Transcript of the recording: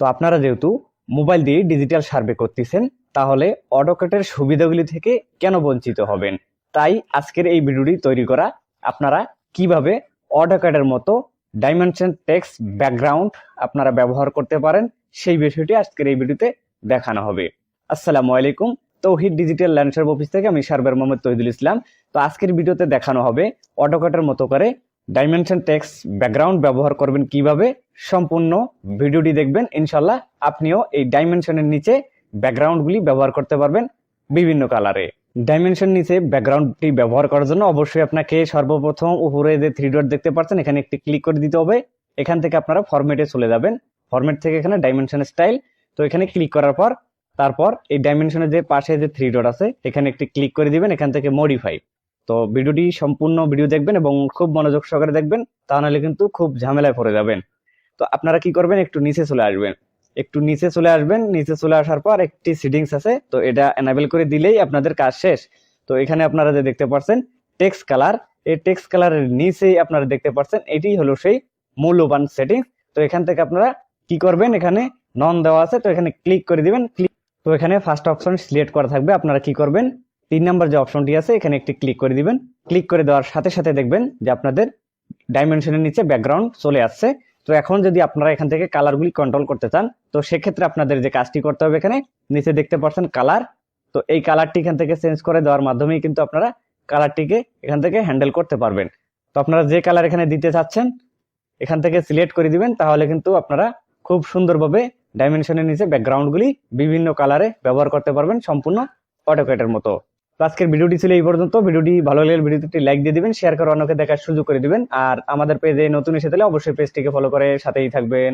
তো আপনারা যেহেতু মোবাইল দিয়ে ডিজিটাল সার্ভে করতেছেন, তাহলে অটোক্যাডের সুবিধাগুলি থেকে কেন বঞ্চিত হবেন? তাই আজকের এই ভিডিওটি তৈরি করা। আপনারা কিভাবে অটোক্যাডের মতো ডাইমেনশন টেক্সট ব্যাকগ্রাউন্ড আপনারা ব্যবহার করতে পারেন, সেই বিষয়টি আজকের এই ভিডিওতে দেখানো হবে। আসসালামু আলাইকুম, তৌহিদ ডিজিটাল ল্যান্ডস্কেপ অফিস থেকে আমি সার্ভার মোহাম্মদ তৌহিদুল ইসলাম। তো আজকের ভিডিওতে দেখানো হবে অটোক্যাডের মতো করে ডাইমেনশন টেক্সট ব্যাকগ্রাউন্ড ব্যবহার করবেন কিভাবে। সম্পূর্ণ ভিডিওটি দেখবেন, ইনশাল্লাহ আপনিও এই ডাইমেনশনের নিচে ব্যাকগ্রাউন্ডগুলি ব্যবহার করতে পারবেন বিভিন্ন কালারে। ডাইমেনশন নিচে ব্যাকগ্রাউন্ডটি ব্যবহার করার জন্য অবশ্যই আপনাকে সর্বপ্রথম উপরে যে 3 ডট দেখতে পাচ্ছেন, এখানে একটি ক্লিক করে দিতে হবে। এখান থেকে আপনারা ফরম্যাটে চলে যাবেন। ফরম্যাট থেকে এখানে ডাইমেনশন স্টাইল, তো এখানে ক্লিক করার পর তারপর এই ডাইমেনশনের যে পাশে যে 3 ডট আছে এখানে একটি ক্লিক করে দিবেন। এখান থেকে মডিফাই। তো ভিডিওটি সম্পূর্ণ ভিডিও দেখবেন এবং খুব মনোযোগ সহকারে দেখবেন, তা নাহলে কিন্তু খুব ঝামেলায় পড়ে যাবেন। তো আপনারা কি করবেন, একটু নিচে চলে আসবেন। নিচে চলে আসার পর একটি সেটিংস আছে, তো এটা এনাবেল করে দিলেই আপনাদের কাজ শেষ। তো এখানে আপনারা যে দেখতে পাচ্ছেন টেক্সট কালার, এই টেক্সট কালারের নিচেই আপনারা দেখতে পাচ্ছেন এটি হলো সেই মূল্যবান সেটিংস। তো এখান থেকে আপনারা কি করবেন, এখানে নন দেওয়া আছে, তো এখানে ক্লিক করে দিবেন। তো এখানে ফার্স্ট অপশন সিলেক্ট করা থাকবে। আপনারা কি করবেন, 3 নাম্বার যে অপশনটি আছে এখানে একটি ক্লিক করে দিবেন। ক্লিক করে দেওয়ার সাথে সাথে দেখবেন যে আপনাদের ডাইমেনশনের নিচে ব্যাকগ্রাউন্ড চলে আসছে। তো এখন যদি আপনারা এখান থেকে কালারগুলি কন্ট্রোল করতে চান, তো সেক্ষেত্রে আপনাদের যে কাজটি করতে হবে, এখানে নিচে দেখতে পাচ্ছেন কালার, তো এই কালারটি এখান থেকে চেঞ্জ করে দেওয়ার মাধ্যমেই কিন্তু আপনারা কালারটিকে এখান থেকে হ্যান্ডেল করতে পারবেন। তো আপনারা যে কালার এখানে দিতে চাচ্ছেন এখান থেকে সিলেক্ট করে দিবেন, তাহলে কিন্তু আপনারা খুব সুন্দরভাবে ডাইমেনশনের নিচে ব্যাকগ্রাউন্ডগুলি বিভিন্ন কালারে ব্যবহার করতে পারবেন, সম্পূর্ণ অটোক্যাডের মতো। তো আজকের ভিডিওটি ছিল এই পর্যন্ত। ভিডিওটি ভালো লাগলে ভিডিওটি লাইক দিয়ে দিবেন, শেয়ার করে অন্যকে দেখার সুযোগ করে দিবেন। আর আমাদের পেজে নতুন এসে থাকলে অবশ্যই পেজটিকে ফলো করে সাথেই থাকবেন।